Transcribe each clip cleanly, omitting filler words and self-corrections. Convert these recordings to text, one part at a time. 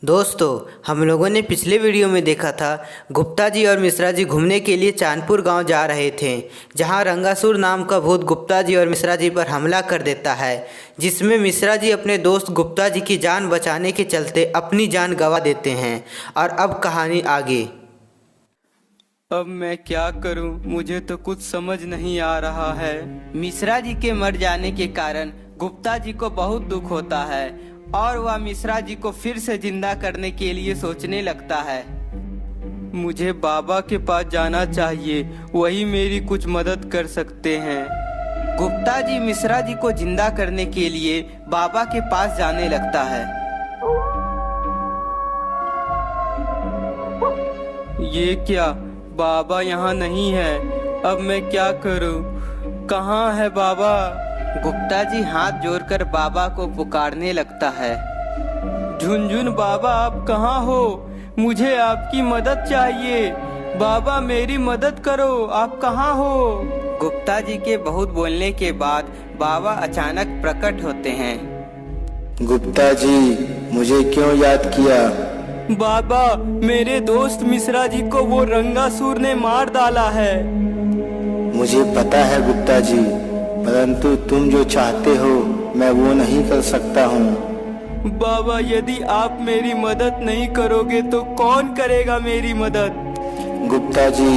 दोस्तों, हम लोगों ने पिछले वीडियो में देखा था गुप्ता जी और मिश्रा जी घूमने के लिए चांदपुर गांव जा रहे थे, जहां रंगासुर नाम का भूत गुप्ता जी और मिश्रा जी पर हमला कर देता है, जिसमें मिश्रा जी अपने दोस्त गुप्ता जी की जान बचाने के चलते अपनी जान गंवा देते हैं। और अब कहानी आगे। अब मैं क्या करूं? मुझे तो कुछ समझ नहीं आ रहा है। मिश्रा जी के मर जाने के कारण गुप्ता जी को बहुत दुख होता है और वह मिश्रा जी को फिर से जिंदा करने के लिए सोचने लगता है। मुझे बाबा के पास जाना चाहिए, वही मेरी कुछ मदद कर सकते हैं। गुप्ता जी मिश्रा जी को जिंदा करने के लिए बाबा के पास जाने लगता है। ये क्या, बाबा यहाँ नहीं है। अब मैं क्या करूं? कहाँ है बाबा? गुप्ता जी हाथ जोड़कर बाबा को पुकारने लगता है। झुनझुन बाबा, आप कहाँ हो? मुझे आपकी मदद चाहिए। बाबा मेरी मदद करो, आप कहाँ हो? गुप्ता जी के बहुत बोलने के बाद बाबा अचानक प्रकट होते हैं। गुप्ता जी, मुझे क्यों याद किया? बाबा, मेरे दोस्त मिश्रा जी को वो रंगासुर ने मार डाला है। मुझे पता है गुप्ता जी, परंतु तुम जो चाहते हो मैं वो नहीं कर सकता हूँ। बाबा, यदि आप मेरी मदद नहीं करोगे तो कौन करेगा मेरी मदद? गुप्ता जी,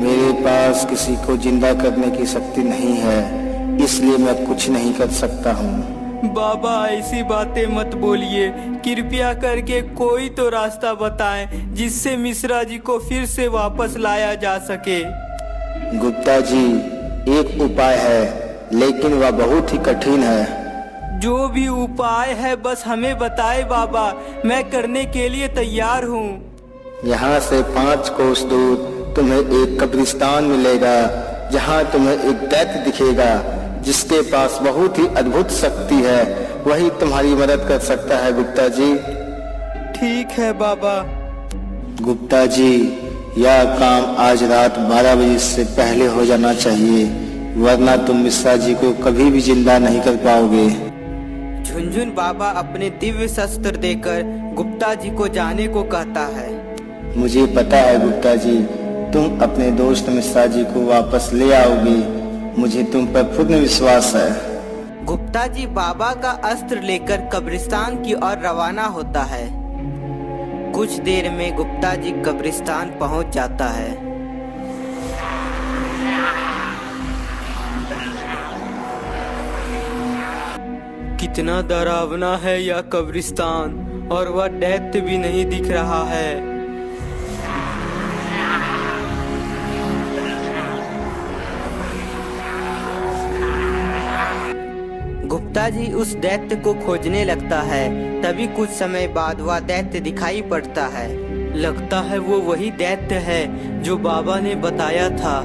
मेरे पास किसी को जिंदा करने की शक्ति नहीं है, इसलिए मैं कुछ नहीं कर सकता हूँ। बाबा, ऐसी बातें मत बोलिए। कृपया करके कोई तो रास्ता बताएं जिससे मिश्रा जी को फिर से वापस लाया जा सके। गुप्ता जी, एक उपाय है, लेकिन वह बहुत ही कठिन है। जो भी उपाय है बस हमें बताए बाबा, मैं करने के लिए तैयार हूँ। यहाँ से 5 कोस दूर तुम्हें एक कब्रिस्तान मिलेगा, जहाँ तुम्हें एक दैत्य दिखेगा जिसके पास बहुत ही अद्भुत शक्ति है। वही तुम्हारी मदद कर सकता है गुप्ता जी। ठीक है बाबा। गुप्ता जी, यह काम आज रात 12 बजे से पहले हो जाना चाहिए, वरना तुम मिश्रा जी को कभी भी जिंदा नहीं कर पाओगे। झुनझुन बाबा अपने दिव्य शस्त्र देकर गुप्ता जी को जाने को कहता है। मुझे पता है गुप्ता जी, तुम अपने दोस्त मिश्रा जी को वापस ले आओगे, मुझे तुम पर पूर्ण विश्वास है। गुप्ता जी बाबा का अस्त्र लेकर कब्रिस्तान की ओर रवाना होता है। कुछ देर में गुप्ता जी कब्रिस्तान पहुंच जाता है। कितना डरावना है यह कब्रिस्तान, और वह दैत्य भी नहीं दिख रहा है। गुप्ता जी उस दैत्य को खोजने लगता है। तभी कुछ समय बाद वह दैत्य दिखाई पड़ता है। लगता है वो वही दैत्य है जो बाबा ने बताया था।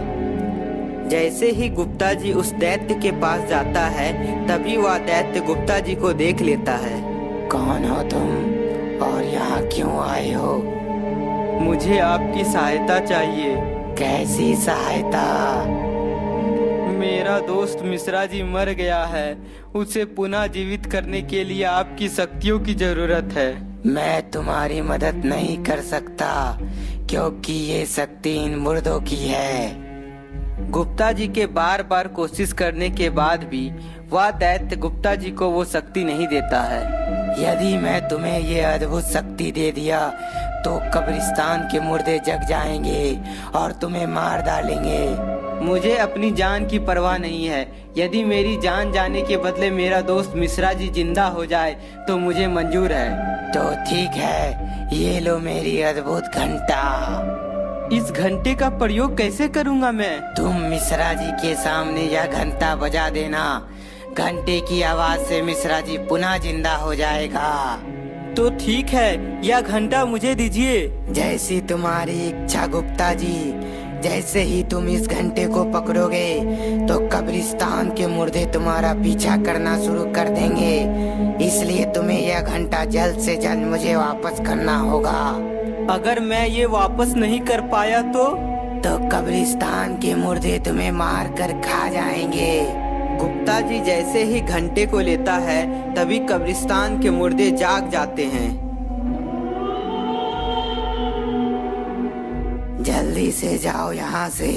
जैसे ही गुप्ता जी उस दैत्य के पास जाता है, तभी वह दैत्य गुप्ता जी को देख लेता है। कौन हो तुम और यहाँ क्यों आए हो? मुझे आपकी सहायता चाहिए। कैसी सहायता? मेरा दोस्त मिश्रा जी मर गया है, उसे पुनः जीवित करने के लिए आपकी शक्तियों की जरूरत है। मैं तुम्हारी मदद नहीं कर सकता, क्योंकि ये शक्ति इन मुर्दों की है। गुप्ता जी के बार बार कोशिश करने के बाद भी वह दैत्य गुप्ता जी को वो शक्ति नहीं देता है। यदि मैं तुम्हें ये अद्भुत शक्ति दे दिया तो कब्रिस्तान के मुर्दे जग जाएंगे और तुम्हें मार डालेंगे। मुझे अपनी जान की परवाह नहीं है। यदि मेरी जान जाने के बदले मेरा दोस्त मिश्रा जी जिंदा हो जाए तो मुझे मंजूर है। तो ठीक है, ये लो मेरी अद्भुत घंटा। इस घंटे का प्रयोग कैसे करूँगा मैं? तुम मिश्रा जी के सामने यह घंटा बजा देना। घंटे की आवाज से मिश्रा जी पुनः जिंदा हो जाएगा। तो ठीक है, यह घंटा मुझे दीजिए। जैसी तुम्हारी इच्छा गुप्ता जी। जैसे ही तुम इस घंटे को पकड़ोगे तो कब्रिस्तान के मुर्दे तुम्हारा पीछा करना शुरू कर देंगे, इसलिए तुम्हें यह घंटा जल्द से जल्द मुझे वापस करना होगा। अगर मैं ये वापस नहीं कर पाया तो कब्रिस्तान के मुर्दे तुम्हें मार कर खा जाएंगे। गुप्ता जी जैसे ही घंटे को लेता है, तभी कब्रिस्तान के मुर्दे जाग जाते हैं। जल्दी से जाओ यहाँ से,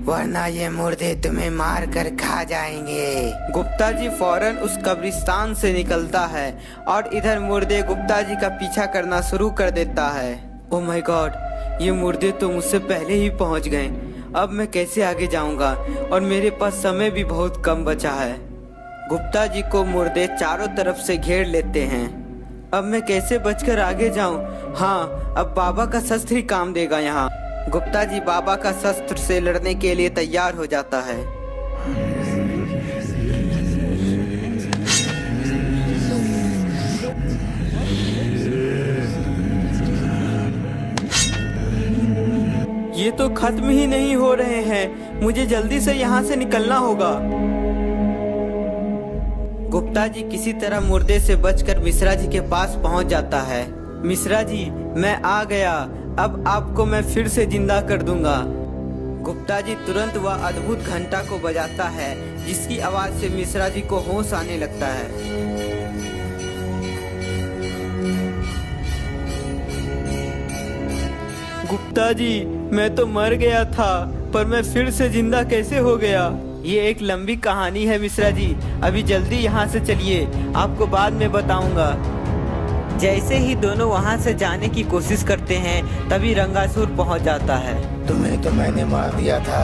वरना ये मुर्दे तुम्हें मार कर खा जाएंगे। गुप्ता जी फौरन उस कब्रिस्तान से निकलता है और इधर मुर्दे गुप्ता जी का पीछा करना शुरू कर देता है। ओह माय गॉड, ये मुर्दे तो मुझसे पहले ही पहुंच गए। अब मैं कैसे आगे जाऊंगा और मेरे पास समय भी बहुत कम बचा है। गुप्ता जी को मुर्दे चारों तरफ से घेर लेते हैं। अब मैं कैसे बचकर आगे जाऊं? हाँ, अब बाबा का शस्त्र ही काम देगा यहाँ। गुप्ता जी बाबा का शस्त्र से लड़ने के लिए तैयार हो जाता है। ये तो खत्म ही नहीं हो रहे हैं, मुझे जल्दी से यहाँ से निकलना होगा। गुप्ता जी किसी तरह मुर्दे से बचकर मिश्रा जी के पास पहुंच जाता है। मिश्रा जी, मैं आ गया, अब आपको मैं फिर से जिंदा कर दूंगा। गुप्ता जी तुरंत वह अद्भुत घंटा को बजाता है, जिसकी आवाज से मिश्रा जी को होश आने लगता है। गुप्ता जी, मैं तो मर गया था, पर मैं फिर से जिंदा कैसे हो गया? ये एक लंबी कहानी है मिश्रा जी, अभी जल्दी यहाँ से चलिए, आपको बाद में बताऊंगा। जैसे ही दोनों वहाँ से जाने की कोशिश करते हैं, तभी रंगासुर पहुँच जाता है। तुम्हें तो मैंने मार दिया था,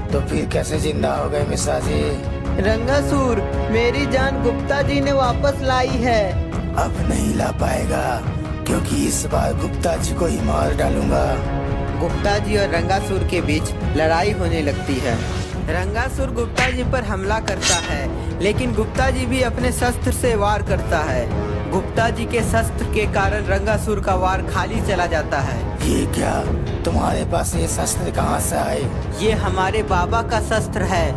तो फिर कैसे जिंदा हो गए मिश्रा जी? रंगासुर, मेरी जान गुप्ता जी ने वापस लाई है। अब नहीं ला पाएगा, क्योंकि इस बार गुप्ता जी को ही मार डालूंगा। गुप्ता जी और रंगासुर के बीच लड़ाई होने लगती है। रंगासुर गुप्ता जी पर हमला करता है, लेकिन गुप्ता जी भी अपने शस्त्र से वार करता है। गुप्ता जी के शस्त्र के कारण रंगासुर का वार खाली चला जाता है। ये क्या, तुम्हारे पास ये शस्त्र कहाँ से आए? ये हमारे बाबा का शस्त्र है।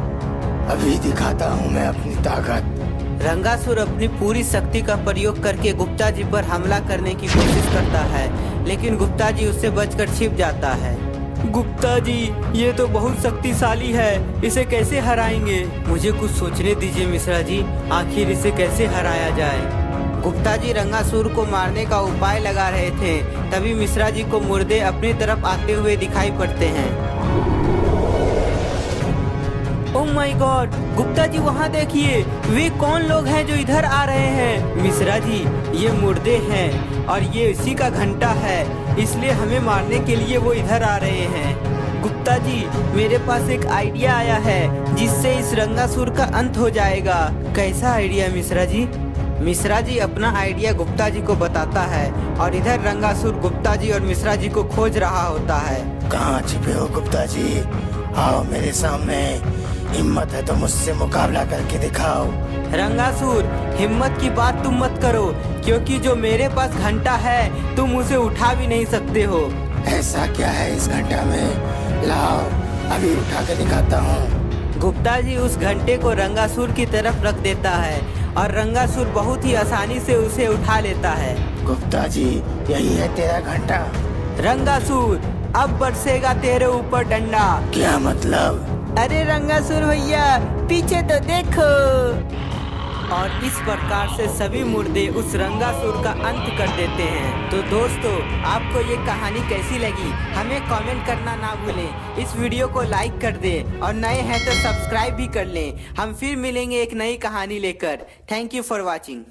अभी दिखाता हूँ मैं अपनी ताकत। रंगासुर अपनी पूरी शक्ति का प्रयोग करके गुप्ता जी पर हमला करने की कोशिश करता है, लेकिन गुप्ता जी उससे बचकर छिप जाता है। गुप्ता जी, ये तो बहुत शक्तिशाली है, इसे कैसे हराएंगे? मुझे कुछ सोचने दीजिए मिश्रा जी, आखिर इसे कैसे हराया जाए। गुप्ता जी रंगासुर को मारने का उपाय लगा रहे थे, तभी मिश्रा जी को मुर्दे अपनी तरफ आते हुए दिखाई पड़ते हैं। Oh my God, Gupta ji वहाँ देखिए, वे कौन लोग हैं जो इधर आ रहे हैं? मिश्रा जी, ये मुर्दे हैं और ये इसी का घंटा है, इसलिए हमें मारने के लिए वो इधर आ रहे हैं। गुप्ता जी, मेरे पास एक आइडिया आया है, जिससे इस रंगासुर का अंत हो जाएगा। कैसा आइडिया मिश्रा जी? मिश्रा जी अपना आइडिया गुप्ता जी को बताता है और इधर रंगासुर गुप्ता जी और मिश्रा जी को खोज रहा होता है। कहाँ छिपे हो गुप्ता जी? आओ मेरे सामने, हिम्मत है तो मुझसे मुकाबला करके दिखाओ। रंगासुर, हिम्मत की बात तुम मत करो, क्योंकि जो मेरे पास घंटा है तुम उसे उठा भी नहीं सकते हो। ऐसा क्या है इस घंटा में? लाओ, अभी उठा के दिखाता हूँ। गुप्ता जी उस घंटे को रंगासुर की तरफ रख देता है और रंगासुर बहुत ही आसानी से उसे उठा लेता है। गुप्ता जी, यही है तेरा घंटा। रंगासुर, अब बरसेगा तेरे ऊपर डंडा। क्या मतलब? अरे रंगासुर भैया, पीछे तो देखो। और इस प्रकार से सभी मुर्दे उस रंगासुर का अंत कर देते हैं। तो दोस्तों, आपको ये कहानी कैसी लगी हमें कमेंट करना ना भूलें। इस वीडियो को लाइक कर दें और नए हैं तो सब्सक्राइब भी कर लें। हम फिर मिलेंगे एक नई कहानी लेकर। Thank you for watching.